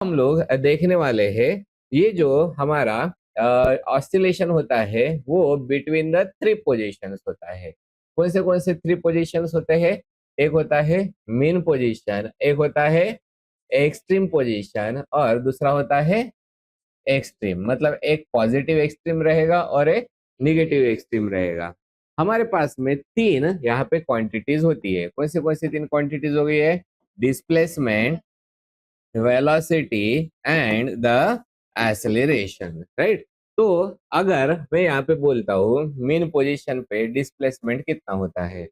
हम लोग देखने वाले हैं ये जो हमारा ऑस्सिलेशन होता है वो बिटवीन द थ्री पोजीशंस होता है। कौन से थ्री पोजीशंस होते हैं? एक होता है मीन पोजीशन, एक होता है एक्सट्रीम पोजीशन और दूसरा होता है एक्सट्रीम। मतलब एक पॉजिटिव एक्सट्रीम रहेगा और एक निगेटिव एक्सट्रीम रहेगा। हमारे पास में तीन यहाँ पे क्वांटिटीज होती है। कौन सी तीन क्वांटिटीज हो गई है? Displacement, velocity and the acceleration, right. तो अगर मैं यहाँ पे बोलता हूँ मीन पोजीशन पे डिस्प्लेसमेंट कितना होता है?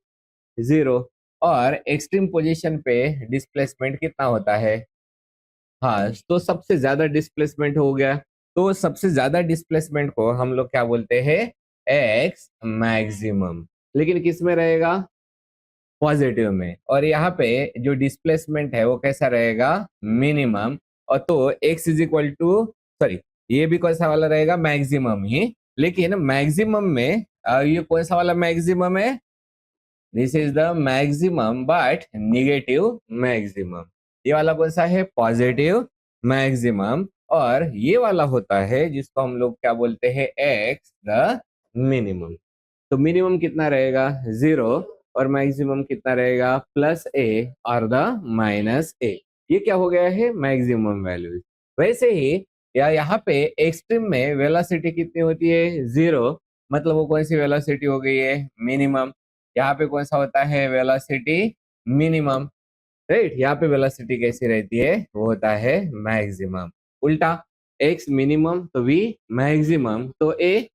0। और एक्सट्रीम पोजीशन पे डिस्प्लेसमेंट कितना होता है? हाँ, तो सबसे ज्यादा डिस्प्लेसमेंट हो गया। तो सबसे ज्यादा डिस्प्लेसमेंट को हम लोग क्या बोलते हैं? X maximum. लेकिन किस में रहेगा? पॉजिटिव में। और यहाँ पे जो डिस्प्लेसमेंट है वो कैसा रहेगा? मिनिमम। और तो x is equal to, sorry, ये भी कौन सा वाला रहेगा? मैक्सिमम ही। लेकिन मैक्सिमम में ये कौन सा वाला मैक्सिमम है? This is the maximum but negative maximum. ये वाला कौन सा है? Positive maximum. और ये वाला होता है जिसको हम लोग क्या बोलते हैं? X the minimum. तो मिनिमम कितना रहेगा? 0। और मैक्सिमम कितना रहेगा? प्लस ए और द माइनस ए। ये क्या हो गया है? Maximum values. वैसे ही या यहाँ पे एक्सट्रीम में वेलोसिटी कितनी होती है? 0। मतलब वो कौन सी वेलोसिटी हो गई है? मिनिमम। यहाँ पे कौन सा होता है? Velocity minimum, right. यहाँ पे वेलोसिटी कैसी रहती है? वो होता है मैक्सिमम। उल्टा, एक्स मिनिमम तो वी मैक्सिमम तो ए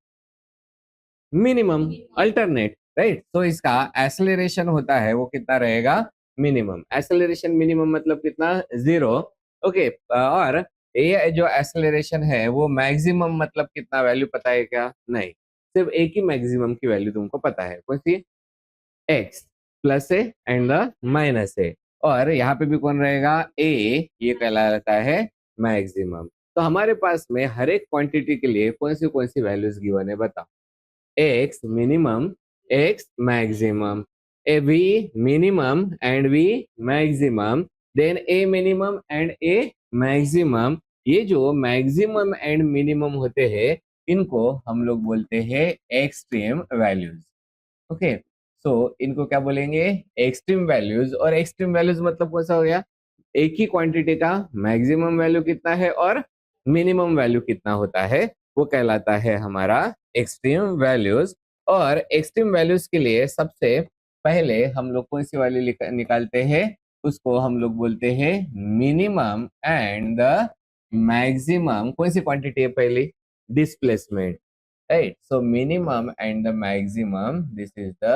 मिनिमम, अल्टरनेट, राइट। तो इसका एक्सेलरेशन होता है वो कितना रहेगा? मिनिमम। एक्सेलरेशन मिनिमम मतलब कितना? 0। ओके। और ये जो एक्सेलरेशन है वो मैक्सिमम मतलब कितना? वैल्यू पता है क्या? नहीं, सिर्फ एक ही मैक्सिमम की वैल्यू तुमको पता है। कौन सी? X plus A and the minus A. और यहाँ पे भी कौन रहेगा? ए। ये कहलाता है मैक्सिमम। तो हमारे पास में हर एक क्वांटिटी के लिए कौन सी वैल्यूज गिवन है? बताओ। x minimum, x maximum, a v minimum and v maximum, then a minimum and a maximum। ये जो मैक्सिमम एंड मिनिमम होते हैं इनको हम लोग बोलते हैं एक्सट्रीम वैल्यूज। ओके, सो इनको क्या बोलेंगे? Extreme values. और एक्सट्रीम वैल्यूज मतलब कौन सा हो गया? एक ही क्वांटिटी का मैक्सिमम वैल्यू कितना है और मिनिमम वैल्यू कितना होता है वो कहलाता है हमारा एक्सट्रीम वैल्यूज। और एक्सट्रीम वैल्यूज के लिए सबसे पहले हम लोग कौन सी वैल्यू निकालते हैं? उसको हम लोग बोलते हैं मिनिमम एंड द मैक्सिमम। कौन सी क्वांटिटी है पहली? Displacement, right? So minimum and the maximum, this is the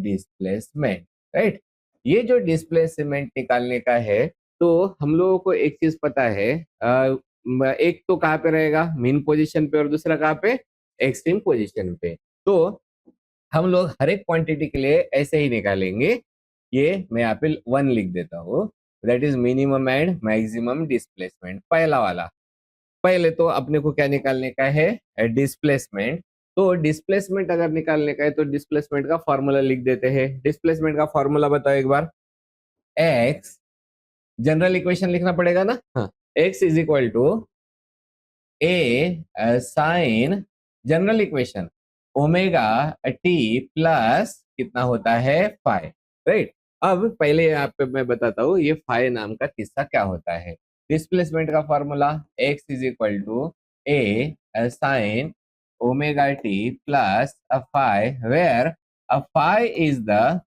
displacement, right? ये जो डिस्प्लेसमेंट निकालने का है तो हम लोगों को एक चीज पता है, एक तो कहाँ पे रहेगा? मीन पोजीशन पे, और दूसरा कहाँ पे? एक्सट्रीम पोजीशन पे। तो हम लोग हर एक क्वांटिटी के लिए ऐसे ही निकालेंगे। ये मैं यहाँ पे 1 लिख देता हूँ। That is minimum and maximum displacement, पहला वाला। पहले तो अपने को क्या निकालने का है? डिस्प्लेसमेंट। तो डिस्प्लेसमेंट अगर निकालने का है तो डिस्प्लेसमेंट का फॉर्मूला लिख देते हैं। डिस्प्लेसमेंट का फॉर्मूला बताओ एक बार। एक्स, जनरल इक्वेशन लिखना पड़ेगा ना? हाँ, x is equal to a sine, general equation, omega t plus कितना होता है? Phi, right. अब पहले यहाँ पे मैं बताता हूँ ये फाइव नाम का किस्सा क्या होता है। डिस्प्लेसमेंट का formula x is equal to a sine omega t plus uh phi, where uh phi is the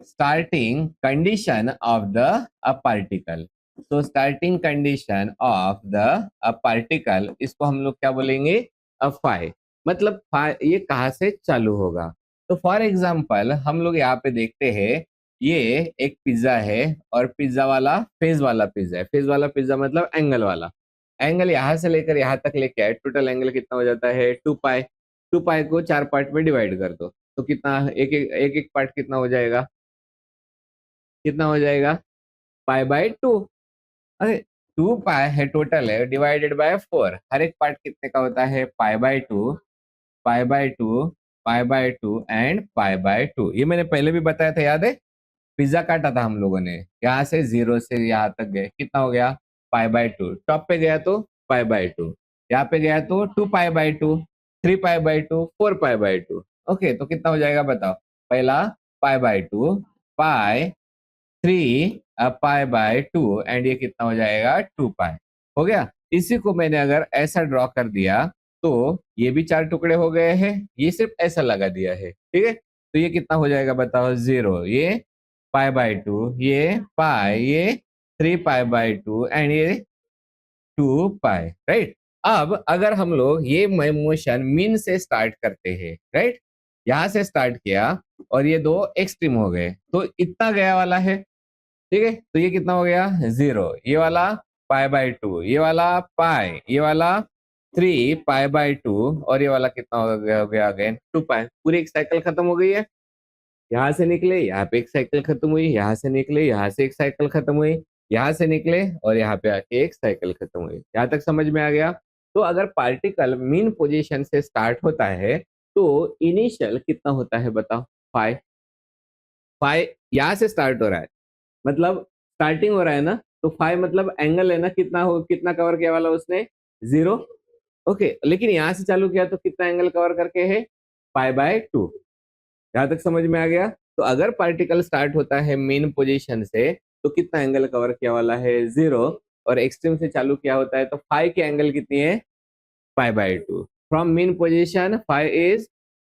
starting condition of the a particle। तो starting condition of the a particle, इसको हम लोग क्या बोलेंगे? फाई। मतलब ये कहाँ से चालू होगा? तो फॉर एग्जाम्पल हम लोग यहाँ पे देखते हैं ये एक पिज्जा है और पिज्जा वाला फेज वाला पिज्जा है। फेज वाला पिज्जा मतलब एंगल वाला। एंगल यहाँ से लेकर यहाँ तक लेके आए, टोटल एंगल कितना हो जाता है? 2 पाई। 2 पाई को 4 पार्ट में डिवाइड कर दो तो कितना? एक पार्ट कितना हो जाएगा? कितना हो जाएगा? पाई/2। अरे 2 पाई है टोटल है, डिवाइडेड बाय 4। हर एक पार्ट कितने का होता है? पाई/2, पाई/2, पाई/2 एंड पाई/2। ये मैंने पहले भी बताया था, याद है? पिज्जा काटा था हम लोगों ने, यहाँ से 0 से यहाँ तक गए, कितना हो गया π/2। टॉप पे गया तो π/2, यहाँ पे गया तो 2π/2, 3π/2, 4π/2। ओके, तो कितना हो जाएगा बताओ। पहला π/2, पाई 3 π/2 एंड ये कितना हो जाएगा 2π। हो गया। इसी को मैंने अगर ऐसा ड्रॉ कर दिया तो ये भी 4 टुकड़े हो गए हैं, ये सिर्फ ऐसा लगा दिया है, ठीक है। तो ये कितना हो जाएगा बताओ 0, ये π/2, ये पाई, ये 3π/2 एंड ये 2π, राइट। अब अगर हम लोग ये मोशन मीन से स्टार्ट करते हैं, राइट, यहां से स्टार्ट किया और ये दो एक्सट्रीम हो गए तो इतना गया वाला है, ठीक है। तो ये कितना हो गया 0, ये वाला π/2, ये वाला पाई, ये वाला 3π/2 और ये वाला कितना हो गया अगेन 2π। पूरी एक साइकिल खत्म हो गई है। यहाँ से निकले, यहाँ पे एक साइकिल खत्म हुई, यहाँ से निकले, यहाँ से एक साइकिल खत्म हुई, यहाँ से निकले और यहाँ पे आके एक साइकिल खत्म हुई। यहाँ तक समझ में आ गया। तो अगर पार्टिकल मीन पोजीशन से स्टार्ट होता है तो इनिशियल कितना होता है बताओ, फाइव। फाइव यहाँ से स्टार्ट हो रहा है, मतलब स्टार्टिंग हो रहा है ना, तो फाइव मतलब एंगल है ना, कितना कवर किया वाला उसने 0। ओके, लेकिन यहाँ से चालू किया तो कितना एंगल कवर करके है π/2। यहाँ तक समझ में आ गया। तो अगर पार्टिकल स्टार्ट होता है मेन पोजीशन से तो कितना एंगल कवर किया वाला है 0, और एक्सट्रीम से चालू किया होता है तो फाइव की एंगल कितनी है π/2। From mean position phi is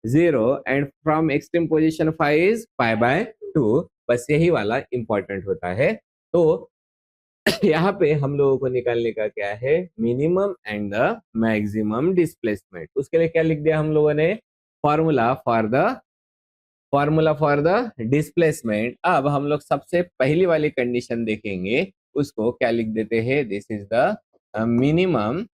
0 and from extreme position phi is π/2। बस यही वाला इंपॉर्टेंट होता है। तो यहाँ पे हम लोगों को निकालने का क्या है, minimum and the maximum displacement. उसके लिए क्या लिख दिया हम लोगों ने, फॉर्मूला फॉर द डिस्प्लेसमेंट। अब हम लोग सबसे पहली वाली कंडीशन देखेंगे, उसको क्या लिख देते हैं, this is the minimum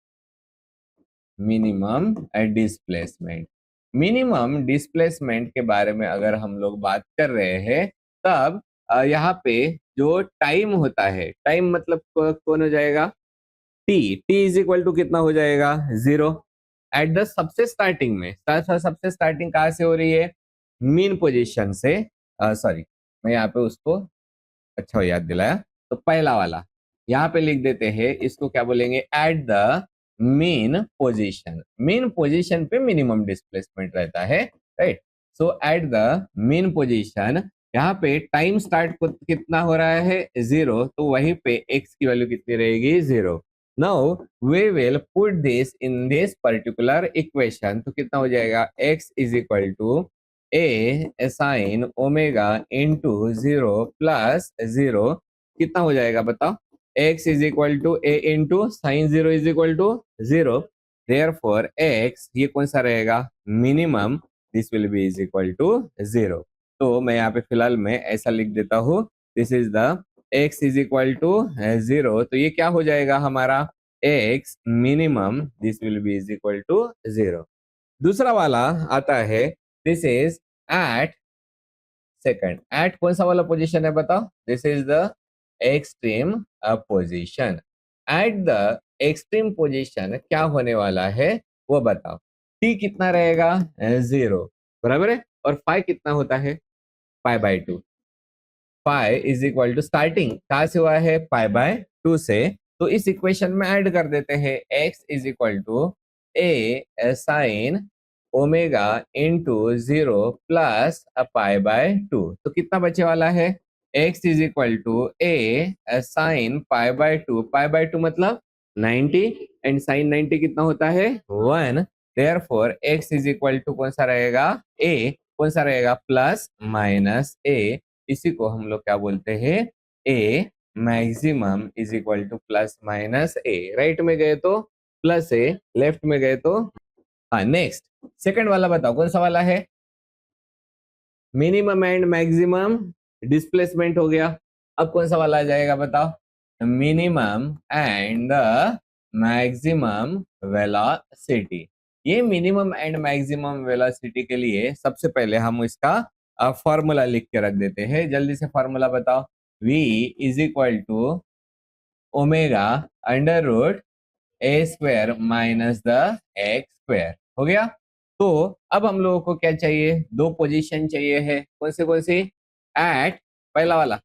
displacement. Minimum displacement के बारे में अगर हम लोग बात कर रहे हैं तब यहाँ पे जो टाइम होता है, टाइम मतलब कौन हो जाएगा, टी इज इक्वल टू कितना हो जाएगा 0 एट द सबसे स्टार्टिंग में। सबसे स्टार्टिंग कहाँ से हो रही है, मीन पोजीशन से। सॉरी, मैं यहाँ पे उसको अच्छा याद दिलाया। तो पहला वाला यहाँ पे लिख देते हैं, इसको क्या बोलेंगे, eight the mean position. Mean position पे मिनिमम डिस्प्लेसमेंट रहता है, right. So eight the mean position, यहाँ पे टाइम स्टार्ट कितना हो रहा है 0, तो वहीं पे x की वैल्यू कितनी रहेगी 0। Now we will put this in this particular equation. तो कितना हो जाएगा, x is equal to a sine omega into 0 plus 0। कितना हो जाएगा बताओ, x is equal to a into sine 0 is equal to 0। Therefore x ये कौन सा रहेगा, minimum, this will be is equal to 0। तो मैं यहाँ पे फिलहाल में ऐसा लिख देता हूँ, this is the x is equal to 0। तो ये क्या हो जाएगा हमारा, x minimum, this will be is equal to 0। दूसरा वाला आता है, this is at second. At कौन सा वाला पोजीशन है बताओ, this is the extreme position. At the extreme position क्या होने वाला है वो बताओ। t कितना रहेगा 0, बराबर है, और फाइव कितना होता है π/2। Phi is equal to starting कहाँ से हुआ है π/2 से, तो इस इक्वेशन में ऐड कर देते हैं, x is equal to a sine omega into 0 plus π/2। तो कितना बचे वाला है, x is equal to a sine π/2। π/2 मतलब 90 एंड साइन 90 कितना होता है 1। Therefore x is equal to कौन सा रहेगा, a कौन सा रहेगा, प्लस माइनस a। इसी को हम लोग क्या बोलते हैं, a maximum is equal to plus minus a। Right में गए तो प्लस a, लेफ्ट में गए तो हाँ। नेक्स्ट सेकंड वाला बताओ कौन सा वाला है, मिनिमम एंड मैक्सिमम डिस्प्लेसमेंट हो गया। अब कौन सा वाला आ जाएगा बताओ, minimum and the maximum velocity. ये मिनिमम एंड मैक्सिमम वेलोसिटी के लिए सबसे पहले हम इसका फॉर्मूला लिख के रख देते हैं। जल्दी से फॉर्मूला बताओ, v is equal to omega under root a square minus the x square. हो गया। तो अब हम लोगों को क्या चाहिए, दो पोजीशन चाहिए है, कौन सी, एट पहला वाला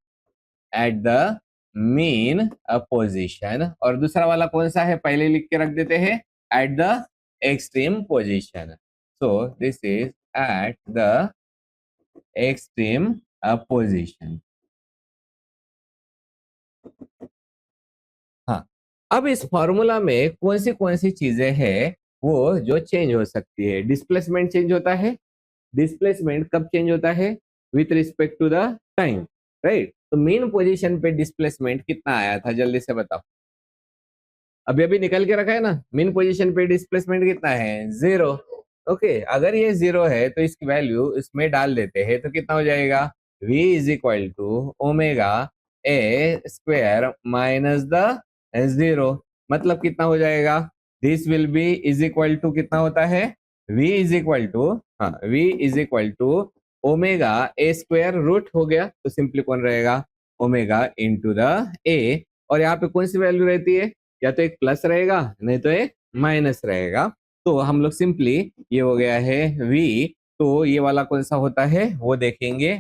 एट द मीन पोजीशन, और दूसरा वाला कौन सा है, पहले लिख के रख देते हैं, eight the extreme position. So this is eight the extreme position. हाँ, अब इस फॉर्मूला में कौन सी चीजें हैं वो जो चेंज हो सकती है. डिस्प्लेसमेंट चेंज होता है. डिस्प्लेसमेंट कब चेंज होता है, with respect to the time, right. तो मेन पोजीशन पे डिस्प्लेसमेंट कितना आया था, जल्दी से बताओ. अभी अभी निकल के रखा है ना, मेन पोजीशन पे डिस्प्लेसमेंट कितना है, 0. ओके, अगर ये 0 है तो इसकी वैल्यू इसमें डाल देते हैं तो कितना हो जाएगा, v is equal to omega a square minus the 0. मतलब कितना हो जाएगा, this will be is equal to कितना होता है, v इज इक्वल टू, हाँ, v is equal to omega a square root हो गया, तो सिंपली कौन रहेगा, ओमेगा इंटू द ए. और यहाँ पे कौन सी वैल्यू रहती है, या तो एक प्लस रहेगा नहीं तो एक माइनस रहेगा. तो हम लोग सिंपली, ये हो गया है v, तो ये वाला कौन सा होता है वो देखेंगे,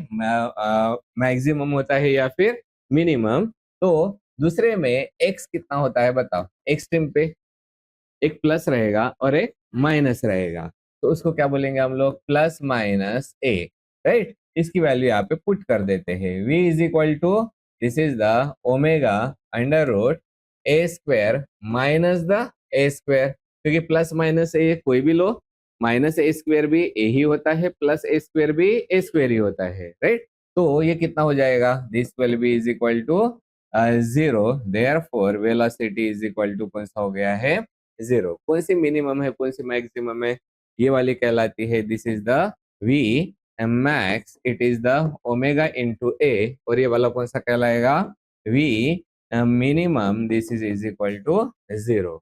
मैक्सिमम होता है या फिर मिनिमम. तो दूसरे में x कितना होता है बताओ, एक्सट्रीम पे एक प्लस रहेगा और एक माइनस रहेगा, तो उसको क्या बोलेंगे हम लोग, प्लस माइनस ए, राइट. इसकी वैल्यू यहाँ पे पुट कर देते हैं, v is equal to, this is the omega under root a square minus the a square, क्योंकि प्लस माइनस ए कोई भी लो, माइनस ए स्क्वायर भी ए ही होता है, प्लस ए स्क्वायर भी ए स्क्वायर ही होता है, राइट. तो ये कितना हो जाएगा, this will be is equal to 0. Therefore velocity is equal to कौन सा हो गया है, 0. कौन सी मिनिमम है कौन सी मैक्सिमम है, ये वाली कहलाती है, this is the v max, it is the omega into a. और ये वाला कौन सा कहलाएगा, v minimum, this is equal to 0.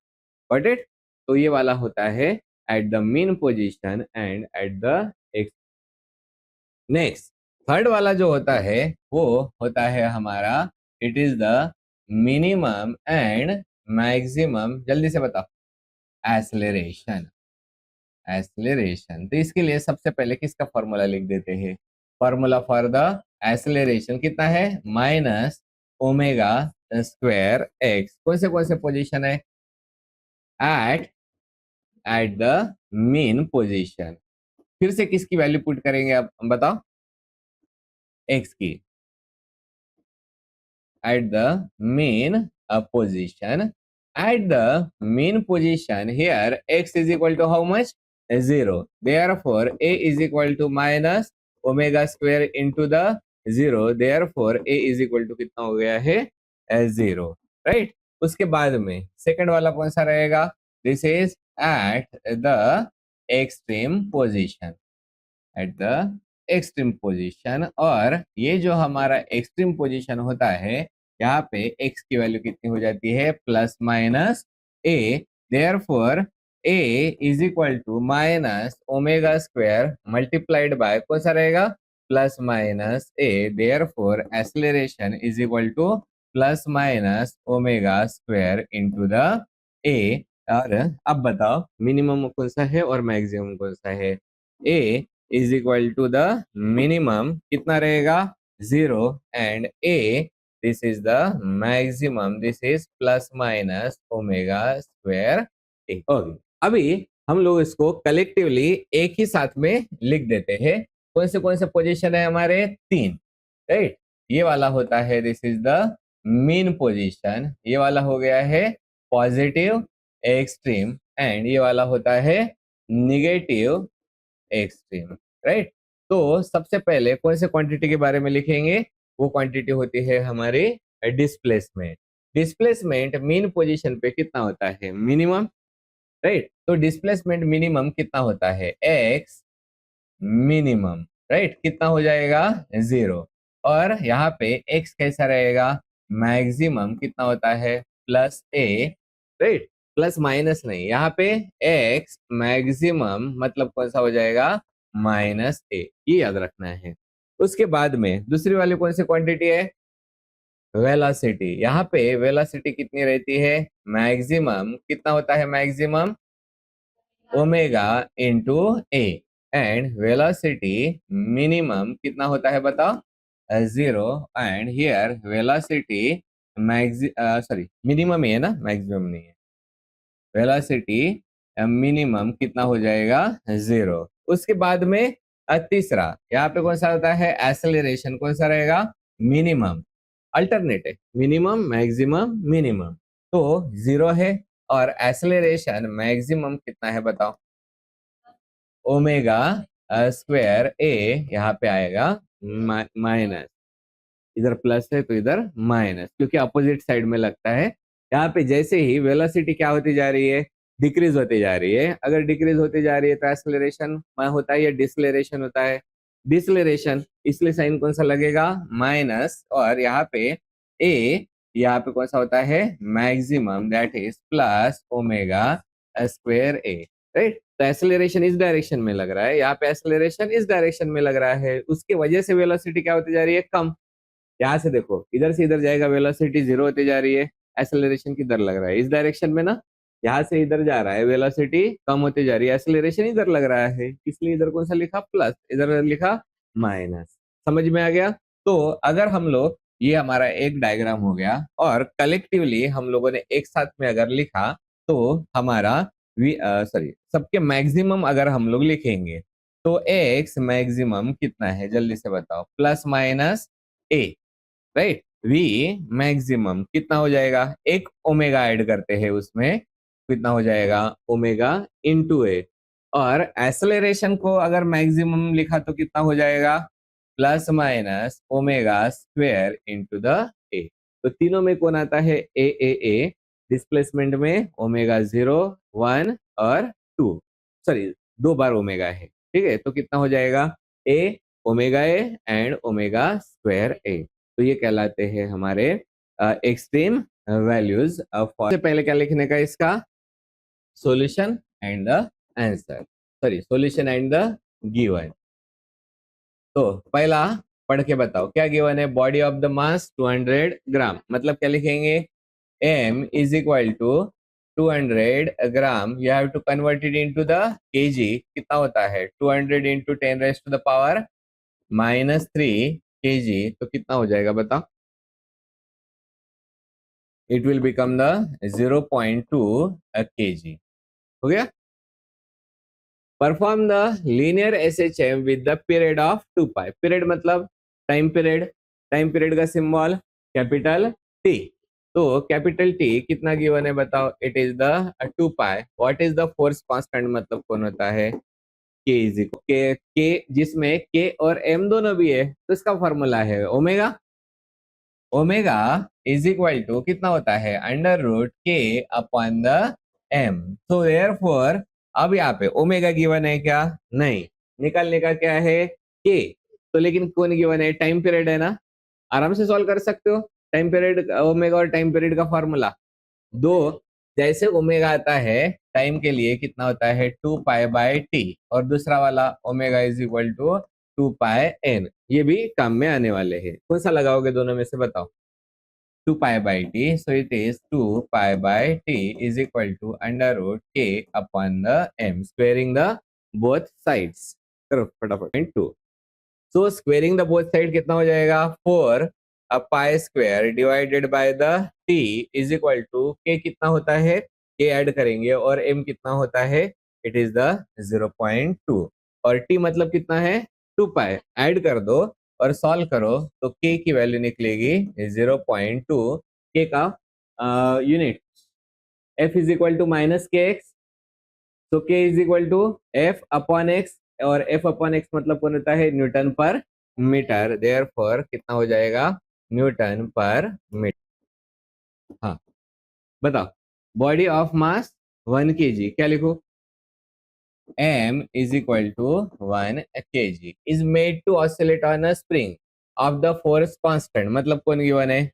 Got it. तो ये वाला होता है at the mean position and at the x. Next, third वाला जो होता है वो होता है हमारा, it is the minimum and maximum, जल्दी से बताओ, एक्सेलरेशन. एक्सेलरेशन, तो इसके लिए सबसे पहले किसका फॉर्मूला लिख देते हैं, फॉर्मूला फॉर द एक्सेलरेशन कितना है, माइनस ओमेगा स्क्वायर एक्स. कौन से पोजीशन है, at at the mean position. फिर से किसकी वैल्यू पुट करेंगे आप बताओ, एक्स की, at the mean position. At the mean position here x is equal to how much, 0. Therefore a is equal to minus omega square into the 0. Therefore a is equal to कितना हो गया है, 0, right. उसके बाद में second वाला कौन सा रहेगा, this is eight the extreme position, at the extreme position. और ये जो हमारा एक्सट्रीम पोजीशन होता है, यहाँ पे x की वैल्यू कितनी हो जाती है, plus minus a. Therefore a is equal to minus omega square multiplied by कौन सा रहेगा, plus minus a. Therefore acceleration is equal to plus minus omega square into the a. और अब बताओ मिनिमम कौन सा है और मैक्सिमम कौन सा है, a is equal to the minimum कितना रहेगा, 0, and a this is the maximum, this is plus minus omega square a. Okay, अभी हम लोग इसको कलेक्टिवली एक ही साथ में लिख देते हैं. कौन से पोजीशन है हमारे, 3, राइट. ये वाला होता है, this is the mean position. ये वाला हो गया है पॉजिटिव एक्सट्रीम, एंड ये वाला होता है निगेटिव एक्सट्रीम, राइट. तो सबसे पहले कौन से क्वांटिटी के बारे में लिखेंगे, वो क्वांटिटी होती है हमारी डिस्प्लेसमेंट. डिस्प्लेसमेंट मीन पोजीशन पे कितना होता है, मिनिमम, राइट. तो डिस्प्लेसमेंट मिनिमम कितना होता है, एक्स मिनिमम, राइट. कितना हो जाएगा, 0. और यहाँ पे एक्स कैसा रहेगा, मैक्सिमम कितना होता है, प्लस ए, राइट. प्लस माइनस नहीं, यहाँ पे एक्स मैक्सिमम मतलब कौन सा हो जाएगा, माइनस ए. ये याद रखना है. उसके बाद में दूसरी वाली कौन सी क्वांटिटी है, वेलोसिटी. यहाँ पे वेलोसिटी कितनी रहती है, मैक्सिमम कितना होता है, maximum omega into A. And velocity minimum कितना होता है बताओ, 0 and here velocity minimum ही है ना, मैक्सिमम नहीं है। वेलोसिटी मिनिमम कितना हो जाएगा, 0। उसके बाद में तीसरा यहाँ पे कौन सा होता है, एक्सेलरेशन कौन सा रहेगा, मिनिमम। अल्टरनेट है, मिनिमम मैक्सिमम मिनिमम, तो 0 है। और एक्सेलरेशन मैक्सिमम कितना है बताओ, ओमेगा स्क्वायर ए, यहाँ पे आएगा माइनस, इधर प्लस है तो इधर माइनस, क्योंकि अपोजिट साइड में लगता है। यहाँ पे जैसे ही वेलोसिटी क्या होती जा रही है, डिक्रीज होती जा रही है। अगर डिक्रीज होती जा रही है तो एक्सेलरेशन होता है या डिसलेरेशन होता है, डिसलेरेशन, इसलिए साइन कौन सा लगेगा, माइनस। और यहाँ पे ए, यहाँ पे कौन सा होता है, maximum, that is plus omega square A, right. तो एक्सेलरेशन इस डायरेक्शन में लग रहा है, यहाँ पे एक्सेलरेशन इस डायरेक्शन में लग रहा है, उसकी वजह से वेलोसिटी क्या होती जा रही है, कम। यहाँ से देखो, इधर से इधर जाएगा, वेलोसिटी 0 होती जा रही है, एक्सेलरेशन किधर लग रहा है, इस डायरेक्शन में ना। यहाँ से इधर जा रहा है, वेलोसिटी कम होती जा रही है, एक्सेलरेशन इधर लग रहा है, इसलिए इधर कौन सा लिखा, प्लस, इधर लिखा माइनस। समझ में आ गया। तो अगर हम लोग, ये हमारा एक डायग्राम हो गया, और कलेक्टिवली हम लोगों ने एक साथ में अगर लिखा तो हमारा सबके मैक्सिमम अगर हम लोग लिखेंगे तो एक्स मैक्सिमम कितना है, जल्दी से बताओ, plus minus a, right. We maximum कितना हो जाएगा, एक ओमेगा ऐड करते हैं उसमें, कितना हो जाएगा, ओमेगा इंटू ए। और एक्सेलरेशन को अगर मैक्सिमम लिखा तो कितना हो जाएगा, plus minus omega square into the ए। तो तीनों में कौन आता है, ए। डिस्प्लेसमेंट में ओमेगा 0, 1 और 2, सॉरी 2 बार ओमेगा है, ठीक है। तो कितना हो जाएगा, a, omega a and omega square a. तो ये कहलाते हैं हमारे एक्सट्रीम वैल्यूज ऑफ। सबसे पहले क्या लिखने का, इसका solution and the answer, sorry solution and the given. तो पहला पढ़ के बताओ क्या गिवन है, बॉडी ऑफ द मास 200 ग्राम, मतलब क्या लिखेंगे, m is equal to 200 gram, you have to convert it into the kg, कितना होता है, 200 into 10 raised to the power -3 kg, तो कितना हो जाएगा बताओ, it will become the 0.2 kg, हो गया। Perform the linear SHM with the period of 2 pi, period मतलब टाइम पीरियड, टाइम पीरियड का सिंबल कैपिटल टी। तो कैपिटल टी कितना गिवन है बताओ, it is the 2 pi. What is the force constant, मतलब कौन होता है, के इज इक्वल के, जिसमें के और एम दोनों भी है, तो इसका फॉर्मूला है omega. Omega is equal to कितना होता है, under root k upon the m. So therefore अब यहाँ पे ओमेगा गिवन है क्या, नहीं, निकालने का क्या है, के। तो लेकिन कौन गिवन है, टाइम पीरियड है ना, आराम से सॉल्व कर सकते हो। टाइम पीरियड, ओमेगा और टाइम पीरियड का फॉर्मूला दो, जैसे ओमेगा आता है टाइम के लिए कितना होता है, 2 पाई बाय टी, और दूसरा वाला omega is equal to 2 pi n, ये भी काम में आने वाले हैं। कौन सा लगाओगे दोनों में से बताओ, 2 pi by t, so it is 2 pi by t is equal to under root k upon the m, squaring the both sides, करो फटाफट, 2। so squaring the both side कितना हो जाएगा, 4 pi square divided by the t is equal to k, कितना होता है, k add करेंगे और m कितना होता है, it is the 0.2, और t मतलब कितना है, 2 pi, ऐड कर दो और सॉल्व करो तो k की वैल्यू निकलेगी 0.2। k का unit f is equal to minus k x, तो k is equal to f upon x, और f अपॉन एक्स मतलब कौन होता है, न्यूटन पर मीटर, देयरफॉर कितना हो जाएगा, न्यूटन पर मीटर। हाँ बताओ, बॉडी ऑफ मास 1 kg, क्या लिखो, m is equal to 1 kg is made to oscillate on a spring of the force constant, मतलब कौन गिवन है,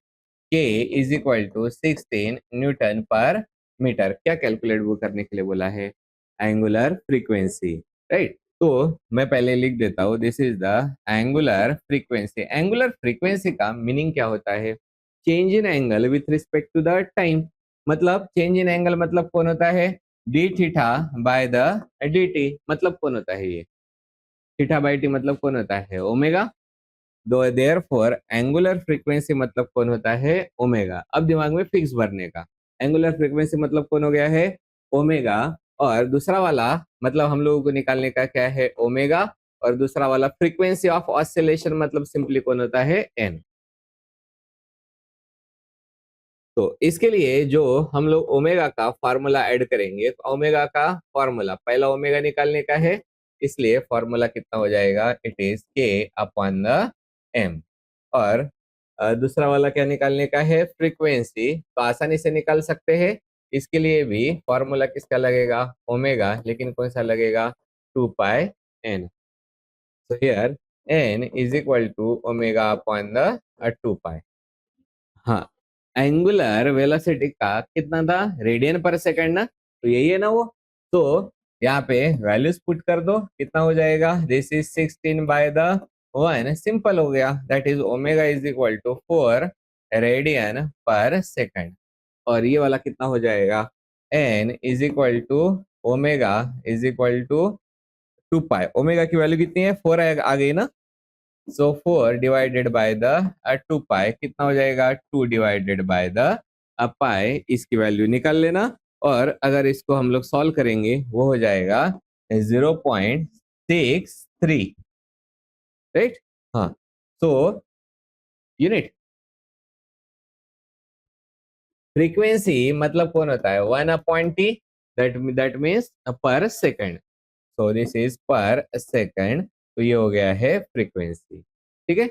k is equal to 16 Newton पर मीटर। क्या कैलकुलेट वो करने के लिए बोला है, एंगुलर फ्रीक्वेंसी, राइट। तो मैं पहले लिख देता हूँ, this is the angular frequency. Angular frequency का मीनिंग क्या होता है, change in angle with respect to the time, मतलब चेंज इन एंगल मतलब कौन होता है, d theta by the d t, मतलब कौन होता है ये, थीटा बाय टी मतलब कौन होता है, ओमेगा। देयरफॉर एंगुलर फ्रीक्वेंसी मतलब कौन होता है? ओमेगा। अब दिमाग में फिक्स भरने का। एंगुलर फ्रीक्वेंसी मतलब कौन हो गया है? ओमेगा। और दूसरा वाला मतलब हम लोगों को निकालने का क्या है? ओमेगा। और दूसरा वाला फ्रीक्वेंसी ऑफ ऑसिलेशन मतलब सिंपली कौन होता है? एन। तो इसके लिए जो हम लोग ओमेगा का फॉर्मूला ऐड करेंगे, तो ओमेगा का फॉर्मूला पहला ओमेगा निकालने का है, इसलिए फॉर्मूला कितना हो जाएगा? इट इज के अपॉन द एम। और दूसरा वाला क्या निकालने का है? फ्रीक्वेंसी। तो आसानी से निकाल सकते हैं। इसके लिए भी फॉर्मूला किसका लगेगा? ओमेगा, लेकिन कौन सा लगेगा? 2 pi n. So here n is equal to omega upon the 2 pi. हाँ, एंगुलर वेलोसिटी का कितना था? रेडियन पर सेकंड ना, तो यही है ना वो। तो यहाँ पे वैल्यूज पुट कर दो, कितना हो जाएगा? दिस इज 16/1, सिंपल हो गया। That is omega is equal to 4 radian per second. और ये वाला कितना हो जाएगा? N is equal to omega is equal to 2 pi. Omega की वैल्यू कितनी है? 4 आ गई ना। So 4 divided by the 2 pi कितना हो जाएगा? 2 डिवाइडेड बाय द पाई। इसकी वैल्यू निकाल लेना। और अगर इसको हम लोग सॉल्व करेंगे, वो हो जाएगा 0.63। राइट। हाँ। सो यूनिट फ्रीक्वेंसी मतलब कौन होता है? 1/t। दैट मीन्स पर सेकंड। सो दिस इज पर सेकंड। तो ये हो गया है फ्रीक्वेंसी। ठीक है।